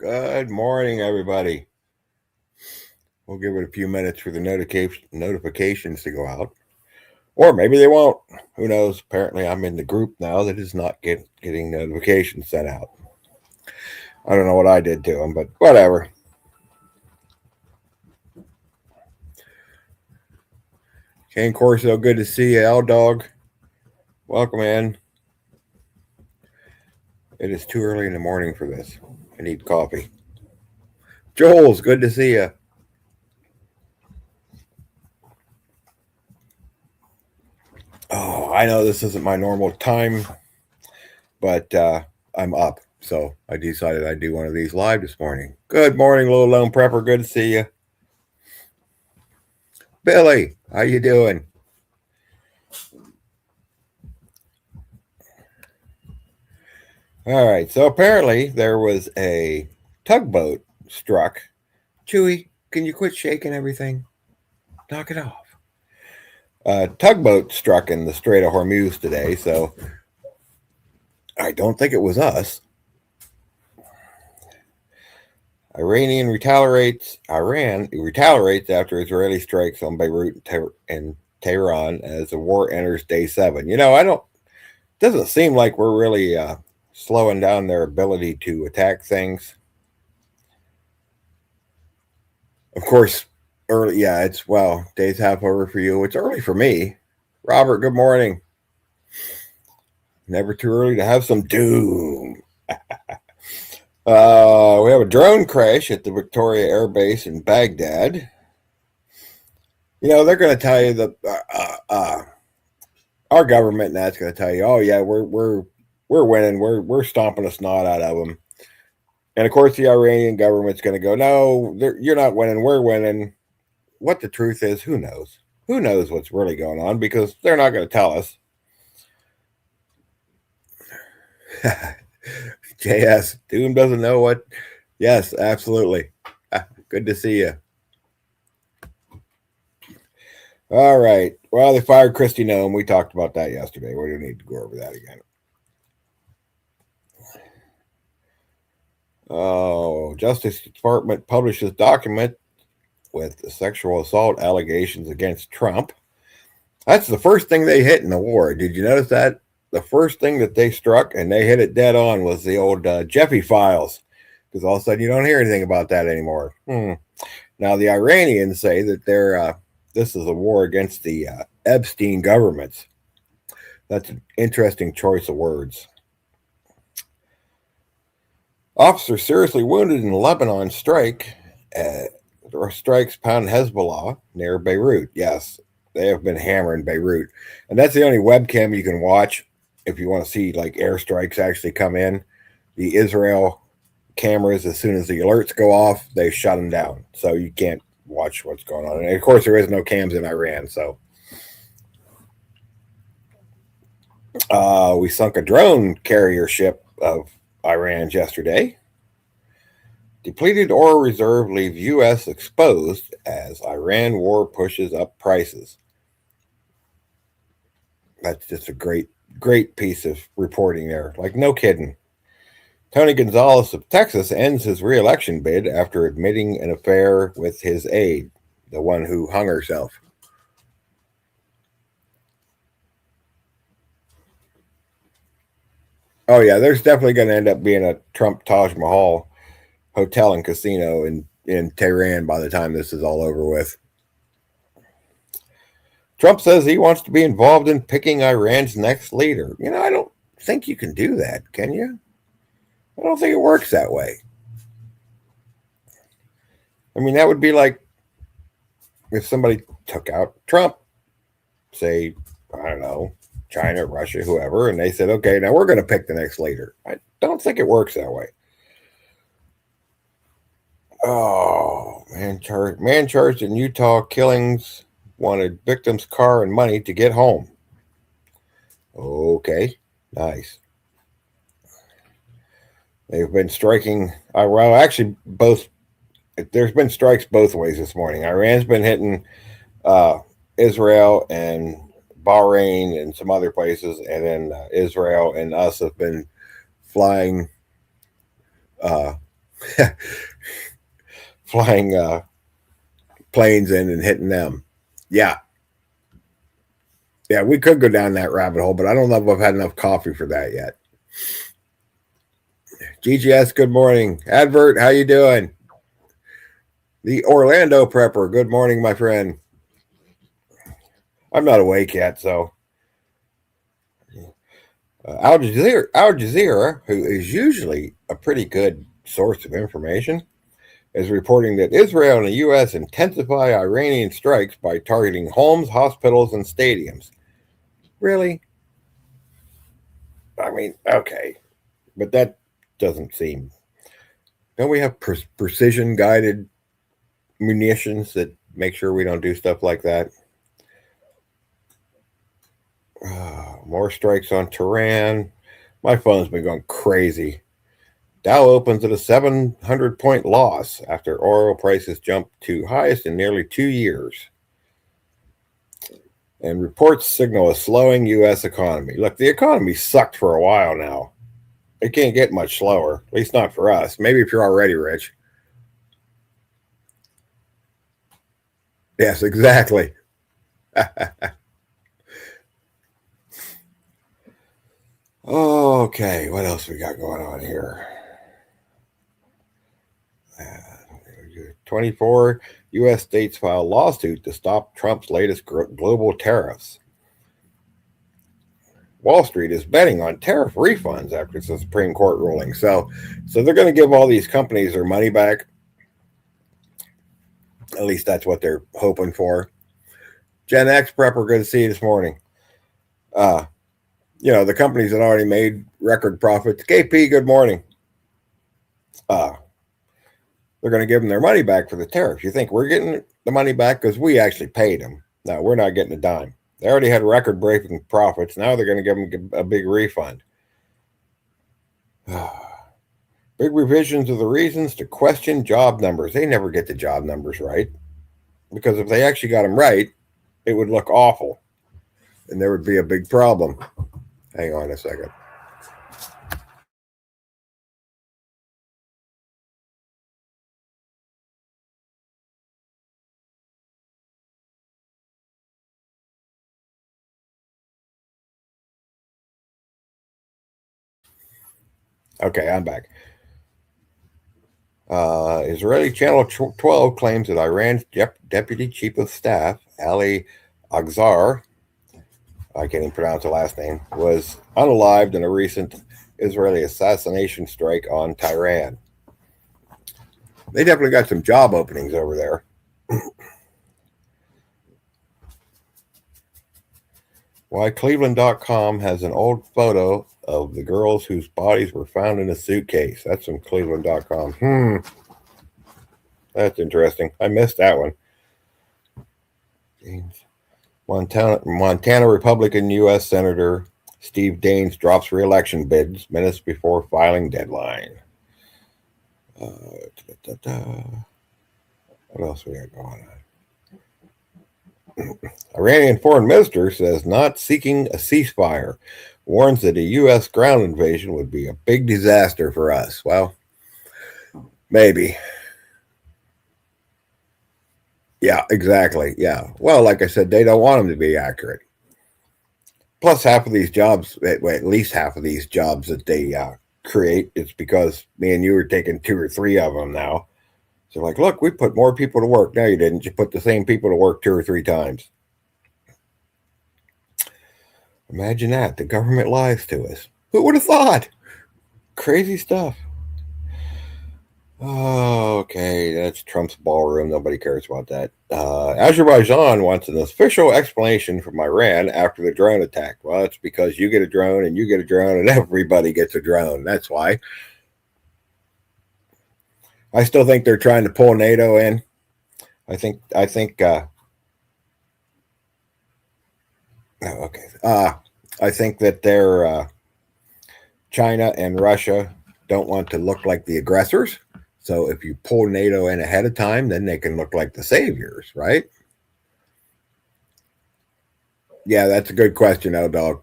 Good morning, everybody. We'll give it a few minutes for the notifications to go out. Or maybe they won't. Who knows? Apparently, I'm in the group now that is not getting notifications sent out. I don't know what I did to them, but whatever. Kane Corso, good to see you. L Dog, welcome in. It is too early in the morning for this. I need coffee. Joel's, good to see you. Oh, I know this isn't my normal time, but I'm up. So I decided I'd do one of these live this morning. Good morning, little lone prepper. Good to see you. Billy, how you doing? All right. So apparently there was a tugboat struck. Chewy, can you quit shaking everything? Knock it off. A tugboat struck in the Strait of Hormuz today. So I don't think it was us. Iran retaliates after Israeli strikes on Beirut and Tehran as the war enters day 7. Doesn't seem like we're really slowing down their ability to attack things. Of course, early, yeah, day's half over for you. It's early for me. Robert, good morning. Never too early to have some doom. We have a drone crash at the Victoria Air Base in Baghdad. They're going to tell you that our government, and that's going to tell you, oh yeah, we're winning, we're stomping a snot out of them. And of course, the Iranian government's going to go, no, you're not winning, we're winning. What the truth is, who knows? Who knows what's really going on, because they're not going to tell us. JS, Doom doesn't know what. Yes, absolutely. Good to see you. All right. Well, they fired Kristi Noem. We talked about that yesterday. We don't need to go over that again. Oh, Justice Department publishes document with the sexual assault allegations against Trump. That's the first thing they hit in the war. Did you notice that? The first thing that they struck, and they hit it dead on, was the old Jeffy files, because all of a sudden you don't hear anything about that anymore. Now the Iranians say that this is a war against the Epstein governments. That's an interesting choice of words. Officer seriously wounded in Lebanon strikes pound Hezbollah near Beirut. Yes, they have been hammering Beirut. And that's the only webcam you can watch if you want to see like airstrikes actually come in. The Israel cameras, as soon as the alerts go off, they shut them down. So you can't watch what's going on. And of course, there is no cams in Iran. So we sunk a drone carrier ship of Iran's yesterday. Depleted oil reserve leaves U.S. exposed as Iran war pushes up prices. That's just a great piece of reporting there. Like, no kidding. Tony Gonzalez of Texas ends his re-election bid after admitting an affair with his aide, the one who hung herself. Oh, yeah, there's definitely going to end up being a Trump Taj Mahal hotel and casino in Tehran by the time this is all over with. Trump says he wants to be involved in picking Iran's next leader. I don't think you can do that, can you? I don't think it works that way. I mean, that would be like if somebody took out Trump, say, I don't know, China, Russia, whoever, and they said, okay, now we're going to pick the next leader. I don't think it works that way. Oh, man charged in Utah killings wanted victim's car and money to get home. Okay, nice. They've been striking. Well, actually, both. There's been strikes both ways this morning. Iran's been hitting Israel and Bahrain and some other places, and then Israel and us have been flying flying planes in and hitting them. Yeah. Yeah, we could go down that rabbit hole, but I don't know if I've had enough coffee for that yet. GGS, good morning. Advert, how you doing? The Orlando Prepper, good morning, my friend. I'm not awake yet, so. Al Jazeera, who is usually a pretty good source of information, is reporting that Israel and the U.S. intensify Iranian strikes by targeting homes, hospitals, and stadiums. Really? I mean, okay. But that doesn't seem. Don't we have precision guided munitions that make sure we don't do stuff like that? More strikes on Tehran. My phone's been going crazy. Dow opens at a 700-point loss after oil prices jumped to highest in nearly 2 years. And reports signal a slowing U.S. economy. Look, the economy sucked for a while now. It can't get much slower, at least not for us. Maybe if you're already rich. Yes, exactly. Okay, what else we got going on here? 24 U.S. states file lawsuit to stop Trump's latest global tariffs. Wall Street is betting on tariff refunds after the Supreme Court ruling. So they're going to give all these companies their money back. At least that's what they're hoping for. Gen X Prepper, good to see you this morning. The companies that already made record profits. KP, good morning. They're going to give them their money back for the tariffs. You think we're getting the money back because we actually paid them? No, we're not getting a dime. They already had record-breaking profits. Now they're going to give them a big refund. Big revisions of the reasons to question job numbers. They never get the job numbers right. Because if they actually got them right, it would look awful. And there would be a big problem. Hang on a second. Okay, I'm back. Israeli Channel 12 claims that Iran's deputy chief of staff, Ali Aghazar, I can't even pronounce the last name, was unalived in a recent Israeli assassination strike on Tehran. They definitely got some job openings over there. Why Cleveland.com has an old photo of the girls whose bodies were found in a suitcase. That's from Cleveland.com. That's interesting. I missed that one. Montana Republican U.S. Senator Steve Daines drops re-election bids minutes before filing deadline. What else we got going on? Iranian foreign minister says not seeking a ceasefire, warns that a U.S. ground invasion would be a big disaster for us. Well, maybe. Yeah, exactly. Yeah. Well, like I said, they don't want them to be accurate. Plus, half of these jobs, at least half of these jobs that they create, it's because me and you are taking 2 or 3 of them now. So, like, look, we put more people to work. No, you didn't. You put the same people to work 2 or 3 times. Imagine that. The government lies to us. Who would have thought? Crazy stuff. Oh, okay, that's Trump's ballroom. Nobody cares about that. Azerbaijan wants an official explanation from Iran after the drone attack. Well, it's because you get a drone and you get a drone and everybody gets a drone. That's why. I still think they're trying to pull NATO in. I think. Okay. I think that they're China and Russia don't want to look like the aggressors. So if you pull NATO in ahead of time, then they can look like the saviors, right? Yeah, that's a good question, Dog.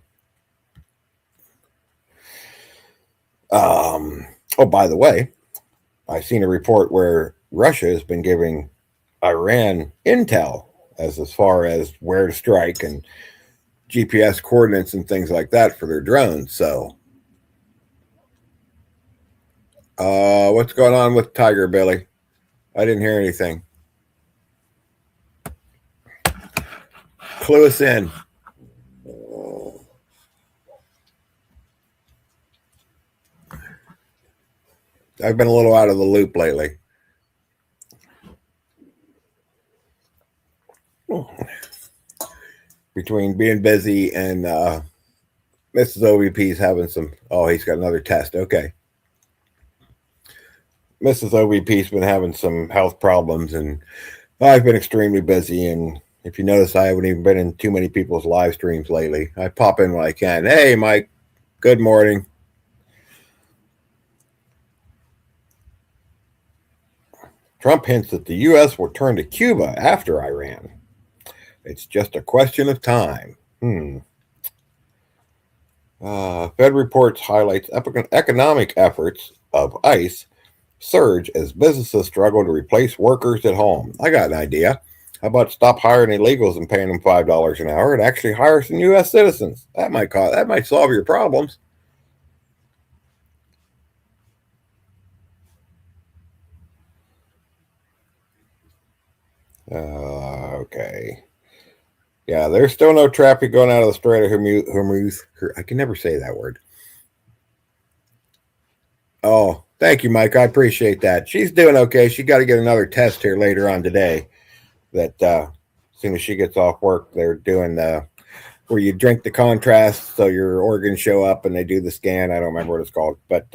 Oh, by the way, I've seen a report where Russia has been giving Iran intel as far as where to strike and GPS coordinates and things like that for their drones. So, what's going on with Tiger, Billy? I didn't hear anything. Clue us in. I've been a little out of the loop lately. Between being busy and Mrs. OVP's having some. Oh, he's got another test. Okay. Mrs. OVP's been having some health problems, and I've been extremely busy. And if you notice, I haven't even been in too many people's live streams lately. I pop in when I can. Hey, Mike. Good morning. Trump hints that the U.S. will turn to Cuba after Iran. It's just a question of time. Fed reports highlights economic efforts of ICE surge as businesses struggle to replace workers at home. I got an idea. How about stop hiring illegals and paying them $5 an hour and actually hire some U.S. citizens? That might solve your problems. Okay. Yeah, there's still no traffic going out of the Strait of Hormuz. I can never say that word. Oh, thank you, Mike. I appreciate that. She's doing okay. She got to get another test here later on today. That as soon as she gets off work, they're doing where you drink the contrast so your organs show up and they do the scan. I don't remember what it's called, but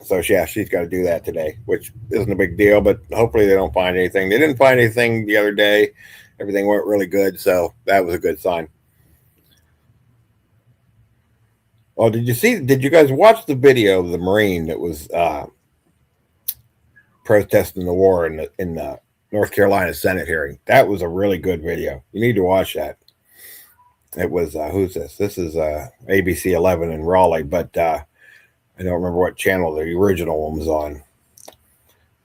so yeah, she's got to do that today, which isn't a big deal. But hopefully they don't find anything. They didn't find anything the other day. Everything went really good, so that was a good sign. Oh, did you guys watch the video of the Marine that was protesting the war in the North Carolina Senate hearing? That was a really good video. You need to watch that. It was who's this? This is ABC 11 in Raleigh, but I don't remember what channel the original one was on.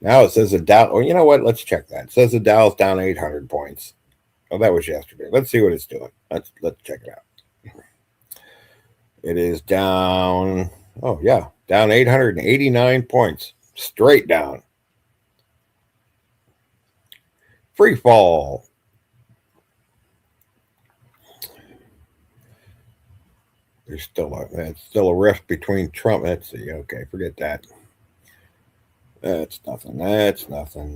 Now it says the Dow. Oh, you know what? Let's check that. It says the Dow's down 800 points. Oh, that was yesterday. Let's see what it's doing. Let's check it out. It is down. Oh yeah, down 889 points. Straight down. Free fall. There's still a rift between Trump. Let's see. Okay, forget that. That's nothing.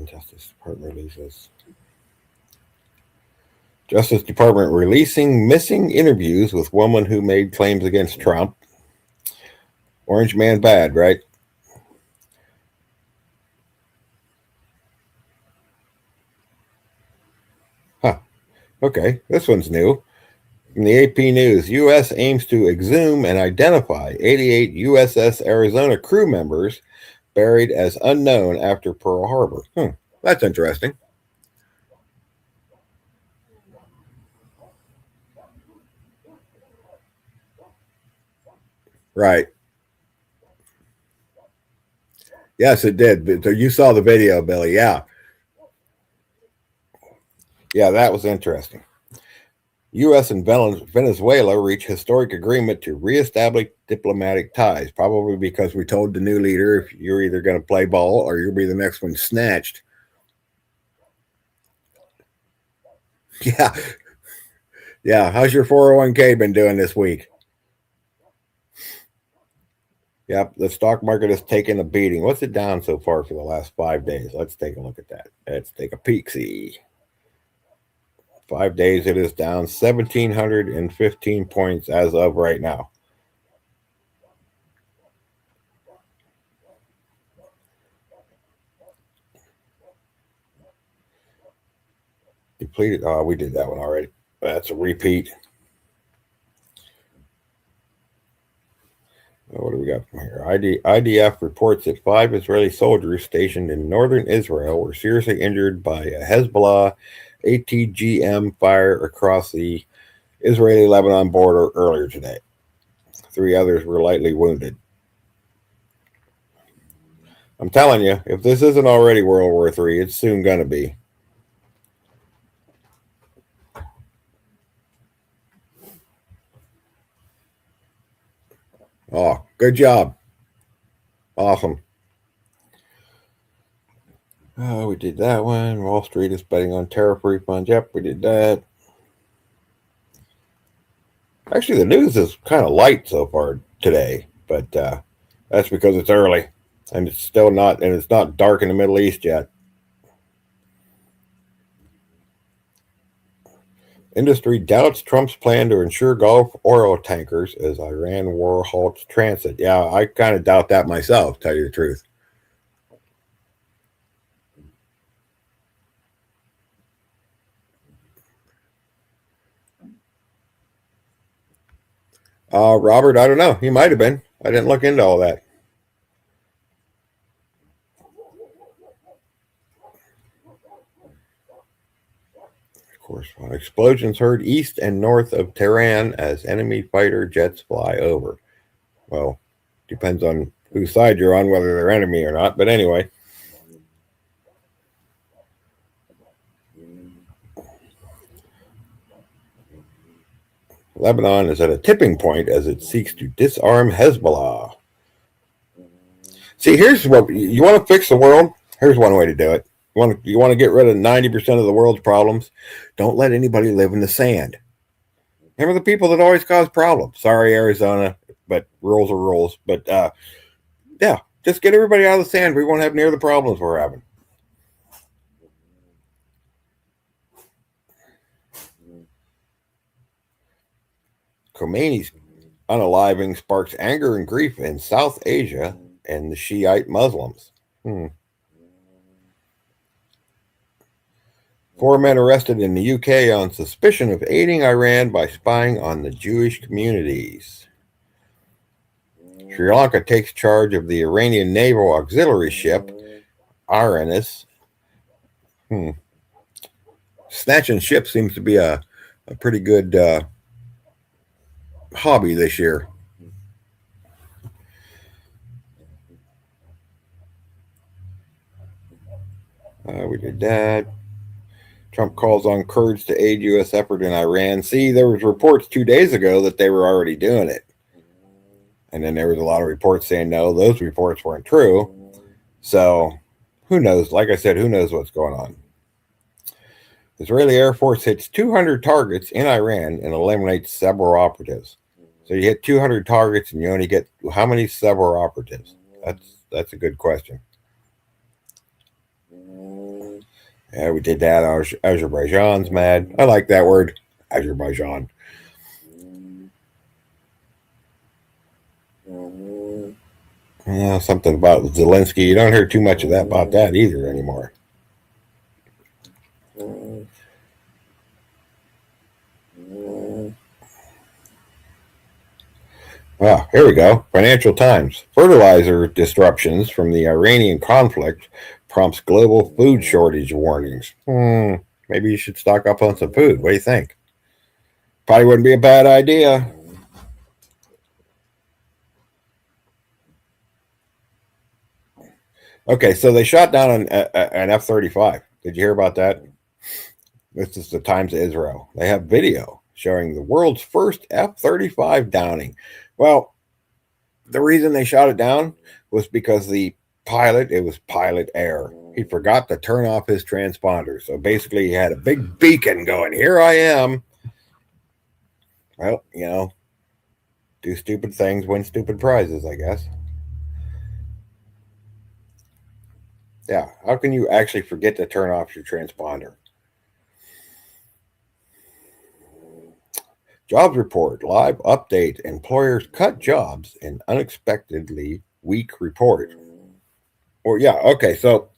Justice Department releases. Justice Department releasing missing interviews with woman who made claims against Trump. Orange man bad, right? Huh. Okay, this one's new. In the AP News, U.S. aims to exhume and identify 88 USS Arizona crew members buried as unknown after Pearl Harbor. That's interesting. Right. Yes, it did. So you saw the video, Billy. Yeah. Yeah, that was interesting. U.S. and Venezuela reach historic agreement to reestablish diplomatic ties, probably because we told the new leader, if you're either going to play ball or you'll be the next one snatched. Yeah. Yeah. How's your 401k been doing this week? Yep. The stock market has taken a beating. What's it down so far for the last 5 days? Let's take a look at that. Let's take a peek. See. 5 days, it is down 1,715 points as of right now. Depleted. Oh, we did that one already. That's a repeat. What do we got from here? IDF reports that 5 Israeli soldiers stationed in northern Israel were seriously injured by a Hezbollah ATGM fire across the Israeli-Lebanon border earlier today. 3 others were lightly wounded. I'm telling you, if this isn't already World War III, it's soon going to be. Oh, good job. Awesome. We did that one. Wall Street is betting on tariff refunds. Yep, we did that. Actually, the news is kind of light so far today, but that's because it's early and it's still not, and it's not dark in the Middle East yet. Industry doubts Trump's plan to insure Gulf oil tankers as Iran war halts transit. Yeah, I kind of doubt that myself, to tell you the truth. Robert, I don't know. He might have been. I didn't look into all that. Of course, explosions heard east and north of Tehran as enemy fighter jets fly over. Well, depends on whose side you're on, whether they're enemy or not. But anyway. Lebanon is at a tipping point as it seeks to disarm Hezbollah. See, here's what you want to fix the world. Here's one way to do it. You want to get rid of 90% of the world's problems. Don't let anybody live in the sand. Remember the people that always cause problems. Sorry, Arizona, but rules are rules. But yeah, just get everybody out of the sand. We won't have near the problems we're having. Khomeini's unaliving sparks anger and grief in South Asia and the Shiite Muslims. 4 men arrested in the UK on suspicion of aiding Iran by spying on the Jewish communities. Sri Lanka takes charge of the Iranian naval auxiliary ship, Aranis. Snatching ships seems to be a pretty good hobby this year. We did that. Trump calls on Kurds to aid U.S. effort in Iran. See, there was reports 2 days ago that they were already doing it. And then there was a lot of reports saying, no, those reports weren't true. So who knows? Like I said, who knows what's going on? Israeli Air Force hits 200 targets in Iran and eliminates several operatives. So you hit 200 targets and you only get how many several operatives? That's a good question. Yeah, we did that. Azerbaijan's mad. I like that word, Azerbaijan. Yeah, something about Zelensky. You don't hear too much of that about that either anymore. Ah, here we go. Financial Times. Fertilizer disruptions from the Iranian conflict prompts global food shortage warnings. Maybe you should stock up on some food. What do you think? Probably wouldn't be a bad idea. Okay, so they shot down an F-35. Did you hear about that? This is the Times of Israel. They have video showing the world's first F-35 downing. Well, the reason they shot it down was because the pilot, it was pilot error. He forgot to turn off his transponder. So basically he had a big beacon going, here I am. Well, do stupid things, win stupid prizes, I guess. Yeah, how can you actually forget to turn off your transponder? Jobs report, live update. Employers cut jobs in unexpectedly weak report. Well, yeah, okay, so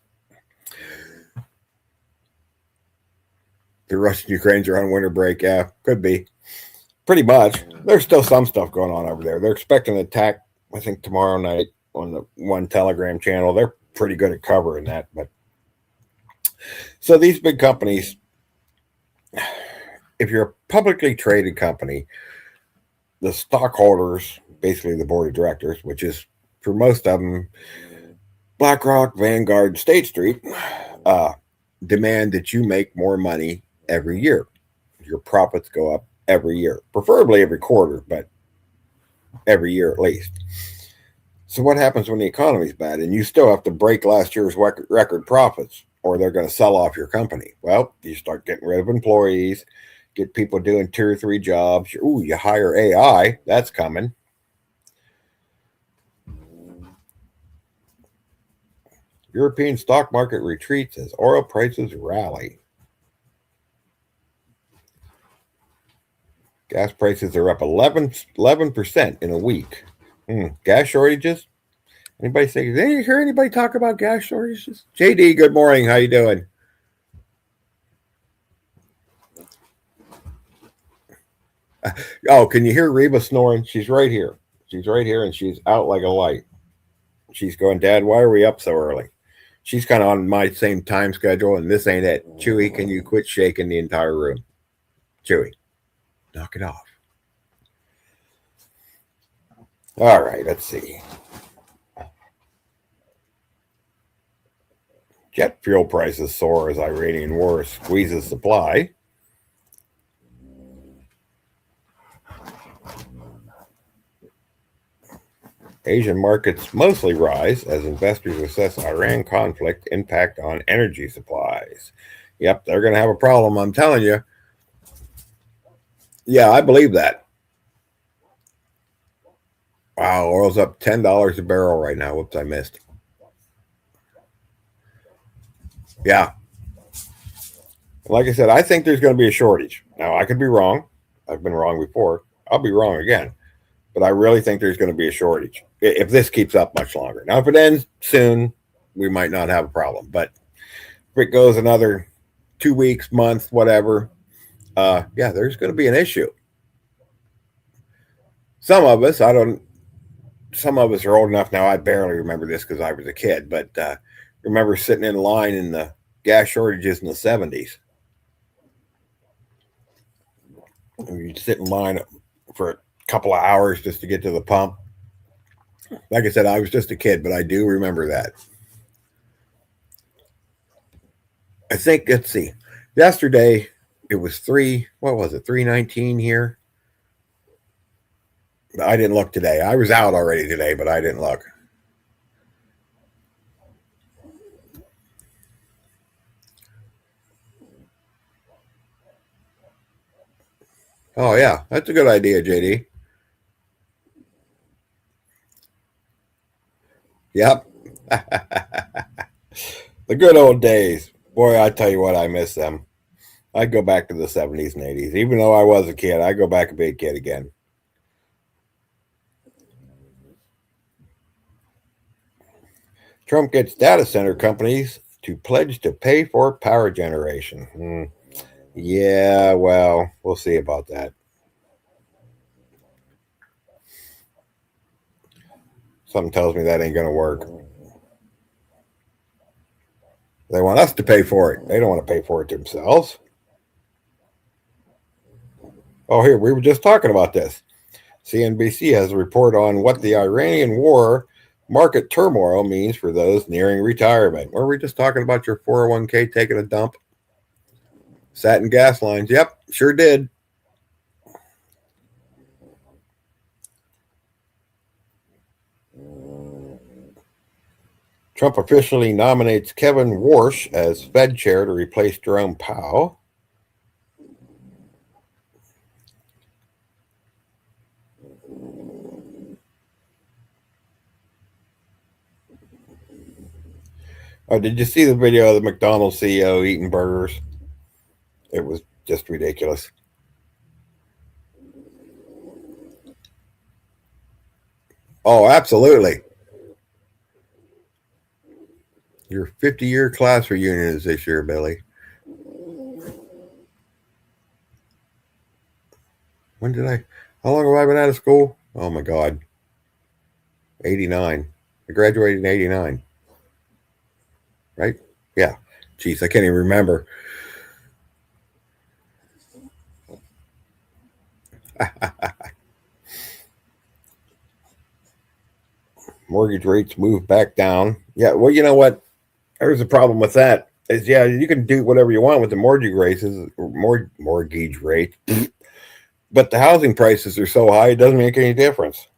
the Russian Ukrainians are on winter break. Yeah, could be. Pretty much. There's still some stuff going on over there. They're expecting an attack, I think, tomorrow night on the one Telegram channel. They're pretty good at covering that. But so these big companies, if you're a publicly traded company, the stockholders, basically the board of directors, which is for most of them, BlackRock, Vanguard, State Street demand that you make more money every year. Your profits go up every year, preferably every quarter, but every year at least. So what happens when the economy's bad and you still have to break last year's record profits, or they're going to sell off your company? Well, you start getting rid of employees, get people doing 2 or 3 jobs. Ooh, you hire AI. That's coming. European stock market retreats as oil prices rally. Gas prices are up 11% in a week. Gas shortages? Anybody say? Did you hear anybody talk about gas shortages? JD, good morning. How you doing? Oh, can you hear Reba snoring? She's right here. She's right here, and she's out like a light. She's going, Dad, why are we up so early? She's kind of on my same time schedule, and this ain't it. Chewy, can you quit shaking the entire room? Chewy, knock it off. All right, let's see. Jet fuel prices soar as Iranian war squeezes supply. Asian markets mostly rise as investors assess Iran conflict impact on energy supplies. Yep, they're going to have a problem, I'm telling you. Yeah, I believe that. Wow, oil's up $10 a barrel right now. Whoops, I missed. Yeah. Like I said, I think there's going to be a shortage. Now, I could be wrong. I've been wrong before. I'll be wrong again. But I really think there's going to be a shortage if this keeps up much longer. Now, if it ends soon, we might not have a problem. But if it goes another 2 weeks, month, whatever, yeah, there's going to be an issue. Some of us are old enough now. I barely remember this because I was a kid, but remember sitting in line in the gas shortages in the 70s. You'd sit in line for a couple of hours just to get to the pump. Like I said, I was just a kid, but I do remember that. I think, let's see, yesterday it was 319 here? I didn't look today. I was out already today, but I didn't look. Oh, yeah, that's a good idea, JD. Yep. The good old days. Boy, I tell you what, I miss them. I'd go back to the 70s and 80s. Even though I was a kid, I'd go back and be a kid again. Trump gets data center companies to pledge to pay for power generation. Yeah, well, we'll see about that. Something tells me that ain't going to work. They want us to pay for it. They don't want to pay for it themselves. Oh, here, we were just talking about this. CNBC has a report on what the Iranian war market turmoil means for those nearing retirement. Were we just talking about your 401k taking a dump? Sat in gas lines. Yep, sure did. Trump officially nominates Kevin Warsh as Fed chair to replace Jerome Powell. Oh, did you see the video of the McDonald's CEO eating burgers? It was just ridiculous. Oh, absolutely. Your 50-year class reunion is this year, Billy. How long have I been out of school? Oh my God. 89. I graduated in 89. Right? Yeah. Jeez, I can't even remember. Mortgage rates move back down. Yeah, well, you know what? There's a problem with that. Is yeah, you can do whatever you want with the mortgage rate, but the housing prices are so high it doesn't make any difference.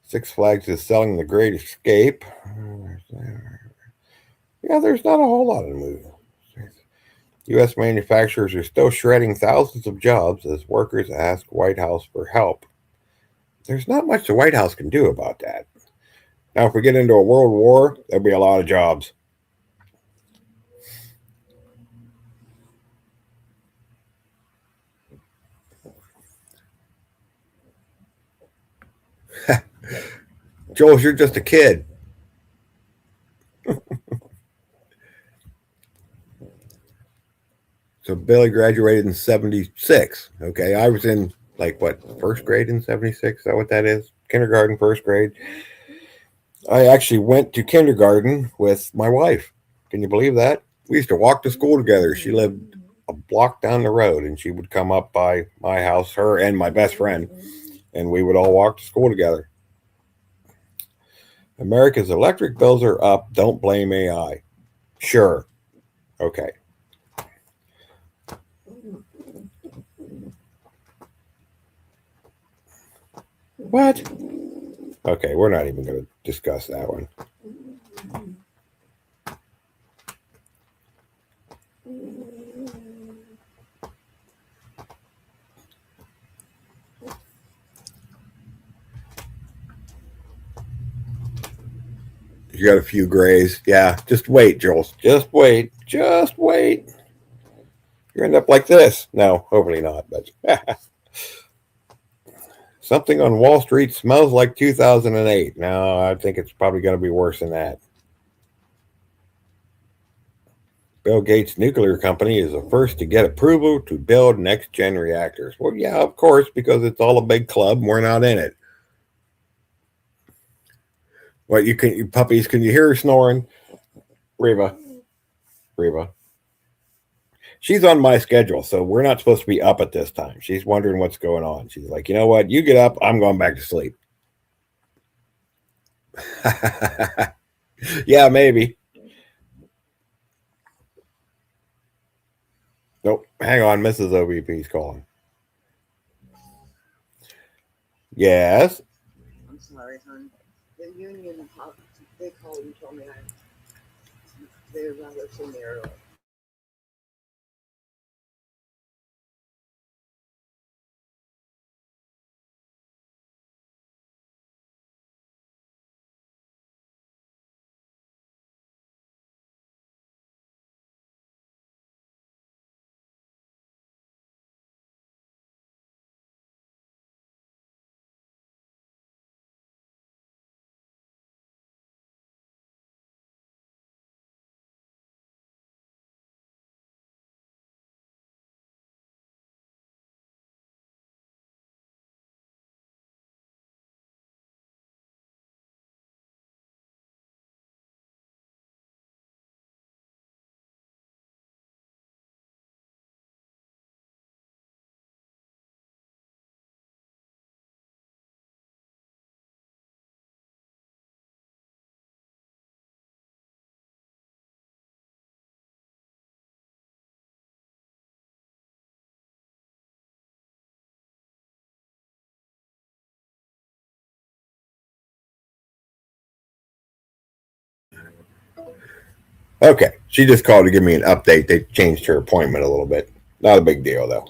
Six Flags is selling The Great Escape. Yeah, there's not a whole lot of movement. U.S. manufacturers are still shredding thousands of jobs as workers ask White House for help. There's not much the White House can do about that. Now, if we get into a world war, there'll be a lot of jobs. Joel, you're just a kid. So Billy graduated in 76. Okay. I was in like what, first grade in 76? Is that what that is? Kindergarten, first grade. I actually went to kindergarten with my wife. Can you believe that? We used to walk to school together. She lived a block down the road and she would come up by my house, her and my best friend, and we would all walk to school together. America's electric bills are up. Don't blame AI. Sure. Okay. What? Okay, we're not even going to discuss that one. You got a few grays. Yeah, just wait, Joel. Just wait. Just wait. You end up like this. No, hopefully not, but something on Wall Street smells like 2008. No, I think it's probably going to be worse than that. Bill Gates' nuclear company is the first to get approval to build next-gen reactors. Well, yeah, of course, because it's all a big club and we're not in it. What, you puppies, can you hear her snoring? Reba. She's on my schedule, so we're not supposed to be up at this time. She's wondering what's going on. She's like, you know what? You get up. I'm going back to sleep. Yeah, maybe. Nope. Hang on. Mrs. OBP's calling. Yes. I'm sorry, hon. The union, they called and told me they would rather see me early. Okay. She just called to give me an update. They changed her appointment a little bit. Not a big deal, though.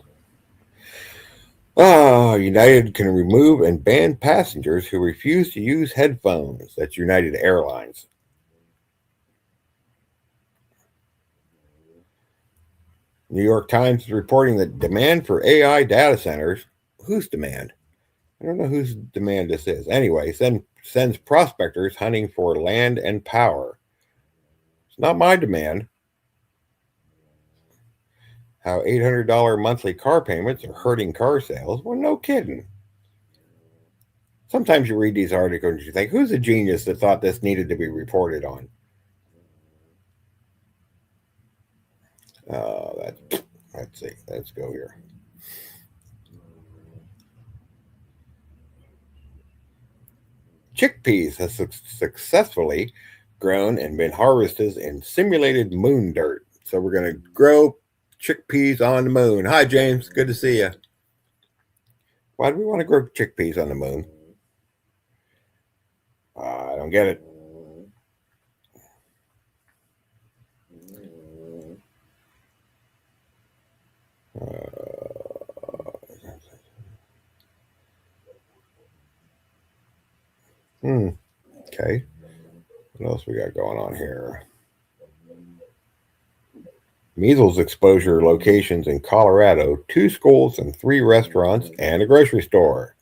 United can remove and ban passengers who refuse to use headphones. That's United Airlines. New York Times is reporting that demand for AI data centers. Whose demand? I don't know whose demand this is. Anyway, sends prospectors hunting for land and power. It's not my demand. How $800 monthly car payments are hurting car sales. Well, no kidding. Sometimes you read these articles and you think, who's a genius that thought this needed to be reported on? Let's see. Let's go here. Chickpeas have successfully grown and been harvested in simulated moon dirt. So we're going to grow chickpeas on the moon. Hi, James. Good to see you. Why do we want to grow chickpeas on the moon? I don't get it. Okay. What else we got going on here? Measles exposure locations in Colorado, 2 schools and 3 restaurants and a grocery store.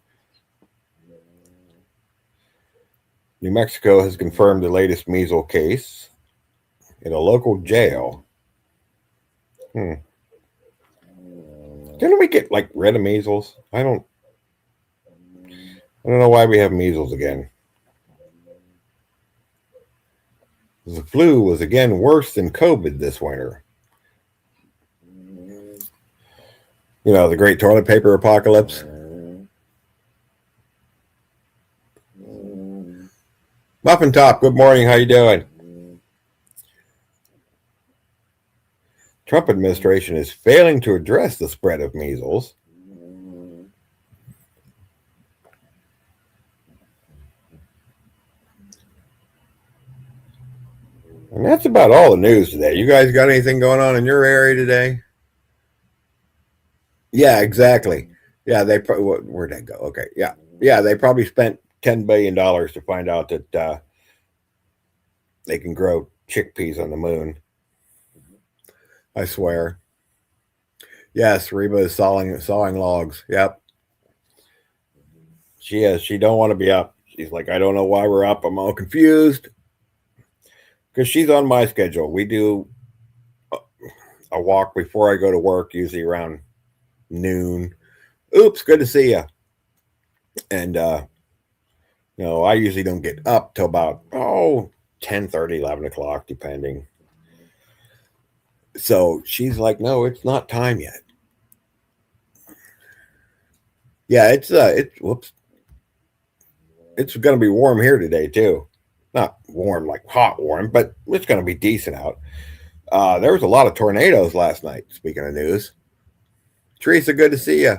New Mexico has confirmed the latest measles case in a local jail. Didn't we get like rid of measles? I don't know why we have measles again. The flu was again worse than COVID this winter. You know, the great toilet paper apocalypse. Muffin Top, good morning. How you doing? Trump administration is failing to address the spread of measles. And that's about all the news today. You guys got anything going on in your area today? Yeah, exactly. Yeah, where'd that go? Okay, yeah, they probably spent $10 billion to find out that they can grow chickpeas on the moon. I swear. Yes, Reba is sawing logs. Yep. She is. She don't want to be up. She's like, I don't know why we're up. I'm all confused. Because she's on my schedule. We do a walk before I go to work, usually around noon. Oops, good to see you. And I usually don't get up till about 10:30, 11 o'clock, depending. So she's like, no, it's not time yet. Yeah, it's gonna be warm here today too. Not warm like hot warm, but it's gonna be decent out. There was a lot of tornadoes last night. Speaking of news, Teresa, good to see you.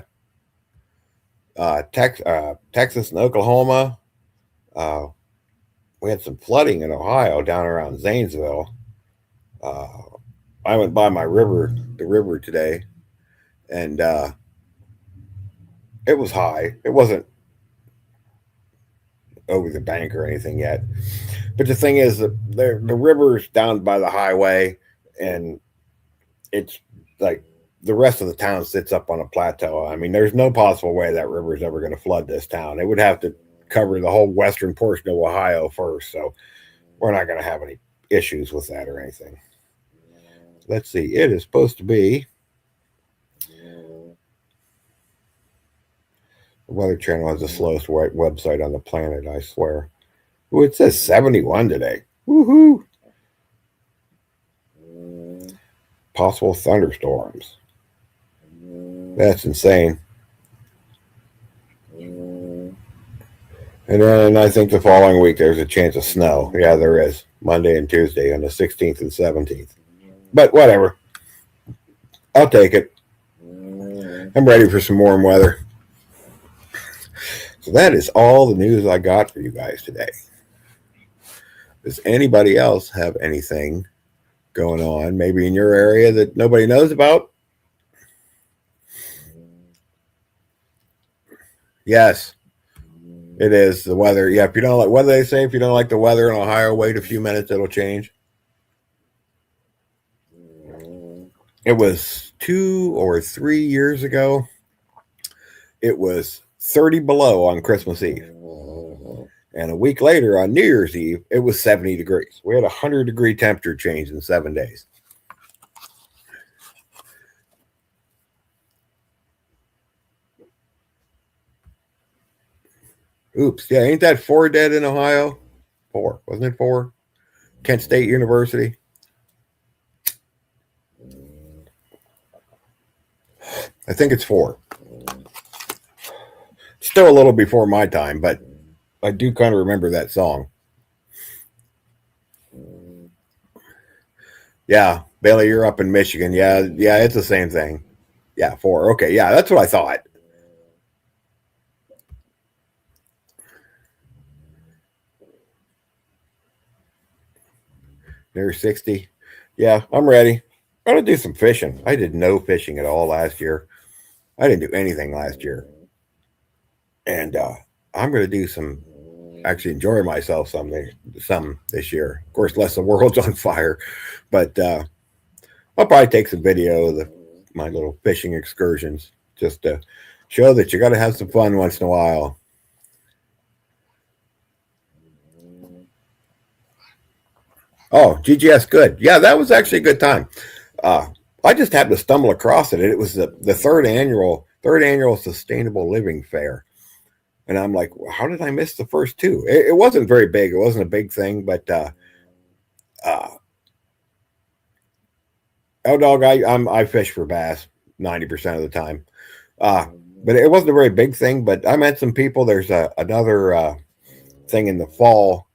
Texas and Oklahoma. We had some flooding in Ohio down around Zanesville. I went by the river today, and it was high. It wasn't over the bank or anything yet. But the thing is, the river's down by the highway, and it's like the rest of the town sits up on a plateau. I mean, there's no possible way that river's ever going to flood this town. It would have to cover the whole western portion of Ohio first. So we're not going to have any issues with that or anything. Let's see. It is supposed to be. The Weather Channel has the slowest website on the planet, I swear. Ooh, it says 71 today. Woohoo! Possible thunderstorms. That's insane. And then I think the following week there's a chance of snow. Yeah, there is. Monday and Tuesday on the 16th and 17th. But whatever. I'll take it. I'm ready for some warm weather. So that is all the news I got for you guys today. Does anybody else have anything going on, maybe in your area that nobody knows about? Yes, it is the weather. Yeah, if you don't like, what do they say? If you don't like the weather in Ohio, wait a few minutes, it'll change. It was 2 or 3 years ago. It was 30 below on Christmas Eve. And a week later on New Year's Eve, it was 70 degrees. We had a 100-degree temperature change in 7 days. Oops. Yeah, ain't that 4 dead in Ohio? 4. Wasn't it 4? Kent State University. I think it's 4. Still a little before my time, but I do kind of remember that song. Yeah, Bailey, you're up in Michigan. Yeah, it's the same thing. Yeah, 4. Okay, yeah, that's what I thought. Near 60. Yeah, I'm ready. I'm gonna do some fishing. I did no fishing at all last year. I didn't do anything last year, and I'm gonna do some. Actually, enjoy myself some this year. Of course, less the world's on fire, but I'll probably take some video of my little fishing excursions just to show that you got to have some fun once in a while. Oh, GGS, good. Yeah, that was actually a good time. Uh, I just happened to stumble across it. It was the third annual Sustainable Living Fair, and I'm like, well, how did I miss the first two? It wasn't very big. It wasn't a big thing, but uh, oh dog, I fish for bass 90% of the time. Uh, but it wasn't a very big thing. But I met some people. There's another thing in the fall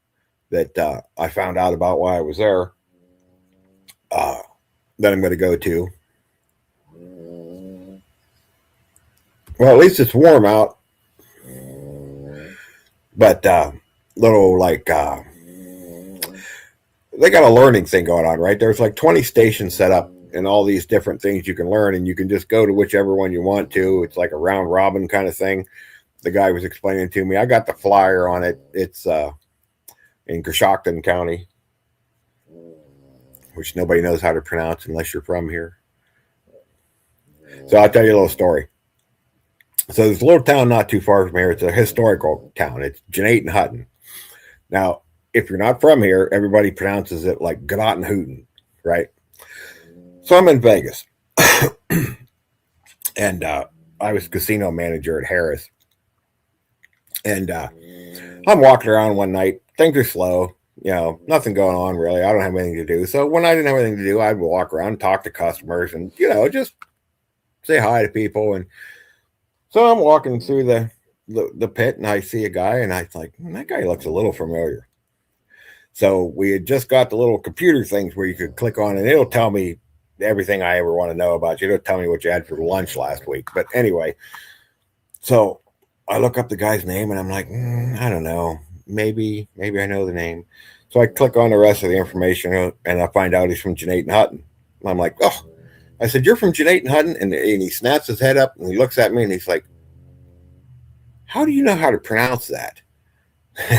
that I found out about while I was there. Uh, that I'm going to go to. Well, at least it's warm out. But little like they got a learning thing going on, right? There's like 20 stations set up and all these different things you can learn, and you can just go to whichever one you want to. It's like a round robin kind of thing. The guy was explaining to me. I got the flyer on it. It's in Coshocton County, which nobody knows how to pronounce unless you're from here. So I'll tell you a little story. So there's a little town not too far from here. It's a historical town. It's Jeanette Hutton. Now, if you're not from here, everybody pronounces it like Gnottenhooten, right? So I'm in Vegas, and I was casino manager at Harris, and I'm walking around one night. Things are slow, nothing going on really. I don't have anything to do. So when I didn't have anything to do, I'd walk around, talk to customers, and just say hi to people. And so I'm walking through the pit, and I see a guy, and I think that guy looks a little familiar. So we had just got the little computer things where you could click on, and it'll tell me everything I ever want to know about you. It'll tell me what you had for lunch last week. But anyway, so I look up the guy's name, and I'm like, I don't know. Maybe I know the name. So I click on the rest of the information, and I find out he's from Jeanette Hutton. I'm like, oh. I said, you're from Jeanette Hutton? And he snaps his head up, and he looks at me, and he's like, how do you know how to pronounce that?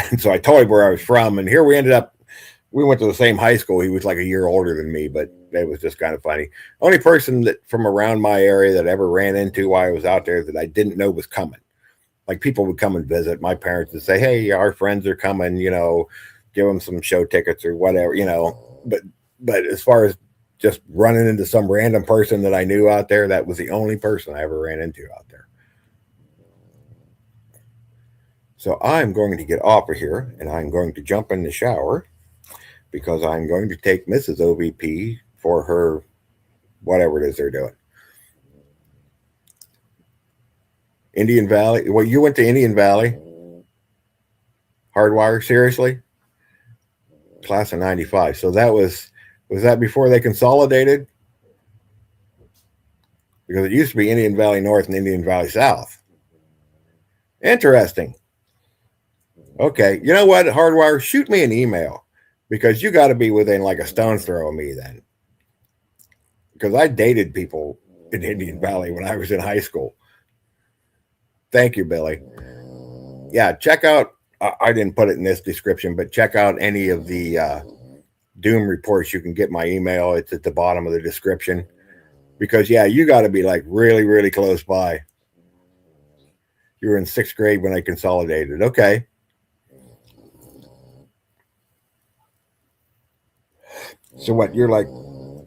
And so I told him where I was from, and here we ended up. We went to the same high school. He was like a year older than me, but it was just kind of funny. Only person that from around my area that I ever ran into while I was out there that I didn't know was coming. Like people would come and visit. My parents would say, hey, our friends are coming, give them some show tickets or whatever, But as far as just running into some random person that I knew out there, that was the only person I ever ran into out there. So I'm going to get off of here, and I'm going to jump in the shower because I'm going to take Mrs. OVP for her whatever it is they're doing. Indian Valley. Well, you went to Indian Valley. Hardwire, seriously? Class of 95. So that was that before they consolidated? Because it used to be Indian Valley North and Indian Valley South. Interesting. Okay. You know what, Hardwire? Shoot me an email because you got to be within like a stone's throw of me then. Because I dated people in Indian Valley when I was in high school. Thank you, Billy. Yeah, check out, I didn't put it in this description, but check out any of the Doom reports. You can get my email. It's at the bottom of the description. Because, yeah, you got to be like really, really close by. You were in 6th grade when I consolidated. Okay. So what, you're like,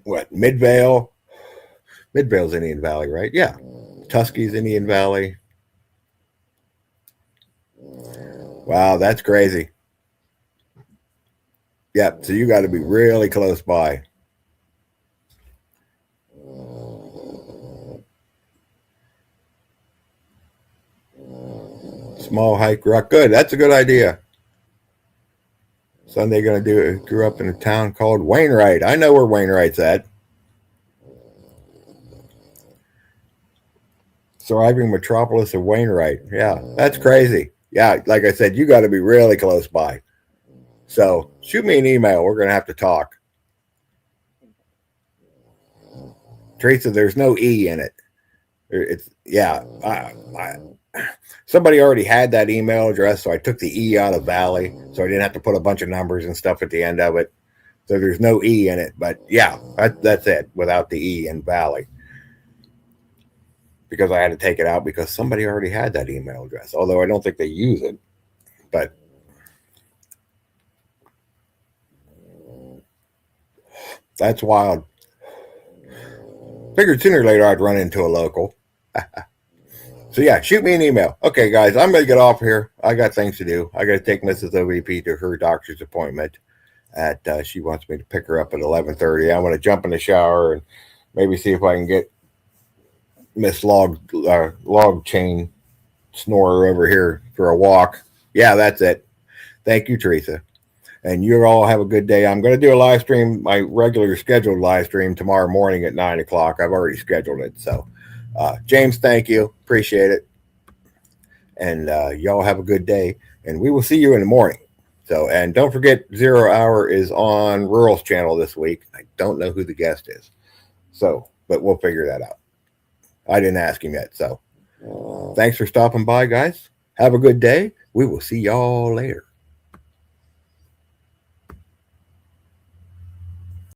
what, Midvale? Midvale's Indian Valley, right? Yeah. Tuskegee Indian Valley. Wow, that's crazy. Yep, so you got to be really close by. Small hike rock. Good. That's a good idea. Sunday going to do it. Grew up in a town called Wainwright. I know where Wainwright's at. Thriving metropolis of Wainwright. Yeah, that's crazy. Yeah, like I said, you got to be really close by. So shoot me an email. We're going to have to talk. Teresa, there's no E in it. It's yeah. Somebody already had that email address, so I took the E out of Valley, so I didn't have to put a bunch of numbers and stuff at the end of it. So there's no E in it. But yeah, that's it without the E in Valley. Because I had to take it out because somebody already had that email address, although I don't think they use it. But that's wild. Figured sooner or later I'd run into a local. So yeah, shoot me an email. Okay, guys, I'm gonna get off here. I got things to do. I got to take Mrs. OVP to her doctor's appointment. She wants me to pick her up at 11:30. I'm gonna jump in the shower and maybe see if I can get Miss Log Chain Snorer over here for a walk. Yeah, that's it. Thank you, Teresa. And you all have a good day. I'm going to do a live stream, my regular scheduled live stream tomorrow morning at 9 o'clock. I've already scheduled it. So, James, thank you. Appreciate it. And y'all have a good day. And we will see you in the morning. So, and don't forget, 0 Hour is on Rural's channel this week. I don't know who the guest is. So, but we'll figure that out. I didn't ask him yet. So, thanks for stopping by, guys. Have a good day. We will see y'all later.